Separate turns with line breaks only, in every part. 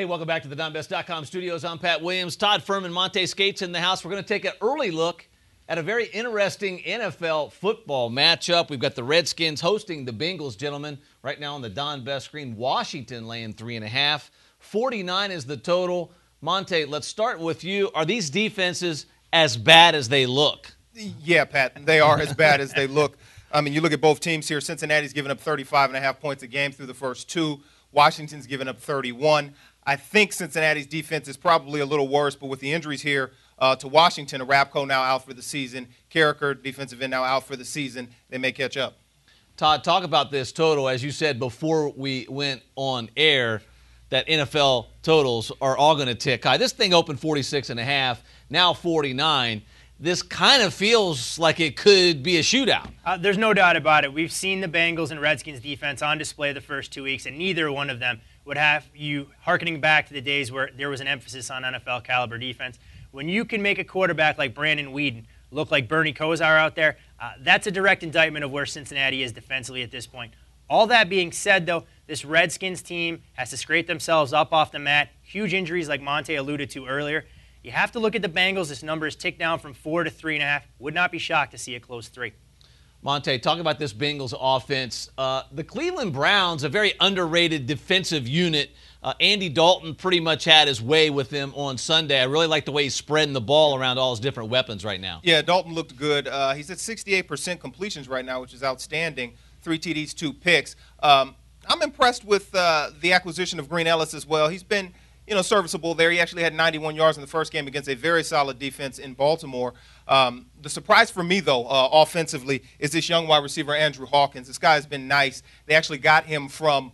Hey, welcome back to the DonBest.com studios. I'm Pat Williams. Todd Furman, Monte Skates in the house. We're going to take an early look at a very interesting NFL football matchup. We've got the Redskins hosting the Bengals, gentlemen. Right now on the Don Best screen, Washington laying 3.5. 49 is the total. Monte, let's start with you. Are these defenses as bad as they look?
Yeah, Pat, they are as bad as they look. I mean, you look at both teams here. Cincinnati's given up 35.5 points a game through the first two. Washington's given up 31. I think Cincinnati's defense is probably a little worse, but with the injuries here to Washington, Arapco now out for the season, Carricker, defensive end, now out for the season, they may catch up.
Todd, talk about this total. As you said before we went on air, that NFL totals are all going to tick high. This thing opened 46.5, now 49. This kind of feels like it could be a shootout.
There's no doubt about it. We've seen the Bengals and Redskins defense on display the first 2 weeks, and neither one of them would have you hearkening back to the days where there was an emphasis on NFL caliber defense. When you can make a quarterback like Brandon Weeden look like Bernie Kosar out there, that's a direct indictment of where Cincinnati is defensively at this point. All that being said, though, this Redskins team has to scrape themselves up off the mat. Huge injuries like Monte alluded to earlier. You have to look at the Bengals. This number is ticked down from 4 to 3.5. Would not be shocked to see it close 3.
Monte, talk about this Bengals offense. The Cleveland Browns, a very underrated defensive unit. Andy Dalton pretty much had his way with them on Sunday. I really like the way he's spreading the ball around all his different weapons right now.
Yeah, Dalton looked good. He's at 68% completions right now, which is outstanding. 3 TDs, 2 picks. I'm impressed with the acquisition of Green Ellis as well. He's been serviceable there. He actually had 91 yards in the first game against a very solid defense in Baltimore. The surprise for me, though, offensively, is this young wide receiver, Andrew Hawkins. This guy has been nice. They actually got him from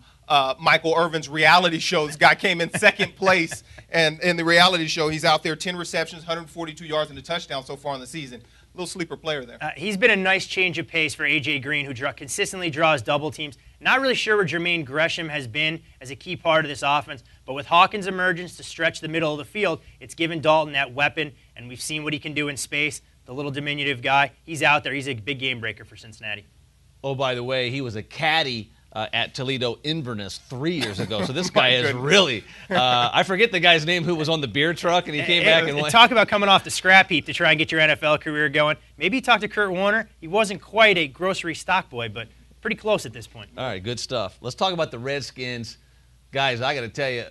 Michael Irvin's reality show. This guy came in second place, and in the reality show, he's out there, 10 receptions, 142 yards, and a touchdown so far in the season. Little sleeper player there.
He's been a nice change of pace for A.J. Green, who consistently draws double teams. Not really sure where Jermaine Gresham has been as a key part of this offense, but with Hawkins' emergence to stretch the middle of the field, it's given Dalton that weapon, and we've seen what he can do in space. The little diminutive guy, he's out there. He's a big game breaker for Cincinnati.
Oh, by the way, he was a caddy at Toledo Inverness 3 years ago. So this guy is really, I forget the guy's name who was on the beer truck, and he came back and went.
Talk about coming off the scrap heap to try and get your NFL career going. Maybe talk to Kurt Warner. He wasn't quite a grocery stock boy, but pretty close at this point.
All right, good stuff. Let's talk about the Redskins. Guys, I got to tell you,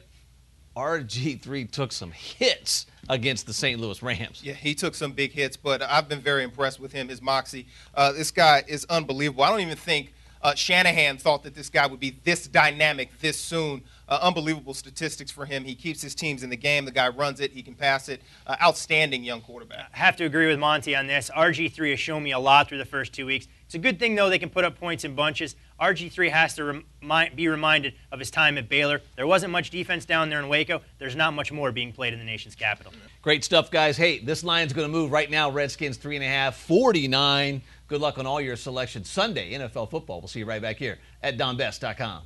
RG3 took some hits against the St. Louis Rams.
Yeah, he took some big hits, but I've been very impressed with him, his moxie. This guy is unbelievable. I don't even think Shanahan thought that this guy would be this dynamic this soon. Unbelievable statistics for him. He keeps his teams in the game. The guy runs it. He can pass it. Outstanding young quarterback.
I have to agree with Monty on this. RG3 has shown me a lot through the first 2 weeks. It's a good thing, though, they can put up points in bunches. RG3 has to be reminded of his time at Baylor. There wasn't much defense down there in Waco. There's not much more being played in the nation's capital.
Great stuff, guys. Hey, this line's going to move right now. Redskins 3.5, 49. Good luck on all your selections Sunday, NFL football. We'll see you right back here at DonBest.com.